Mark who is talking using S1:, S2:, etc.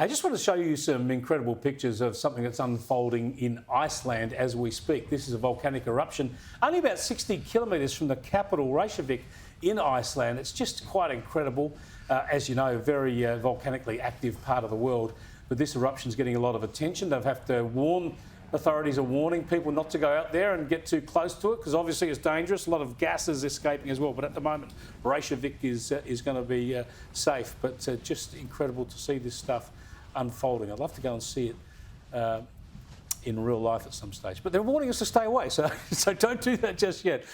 S1: I just want to show you some incredible pictures of something that's unfolding in Iceland as we speak. This is a volcanic eruption, only about 60 kilometres from the capital, Reykjavik, in Iceland. It's just quite incredible. As you know, a very volcanically active part of the world. But this eruption's getting a lot of attention. They've have to warn, authorities are warning people not to go out there and get too close to it because obviously it's dangerous. A lot of gases escaping as well. But at the moment, Reykjavik is going to be safe. But just incredible to see this stuff unfolding. I'd love to go and see it in real life at some stage. But they're warning us to stay away, so don't do that just yet.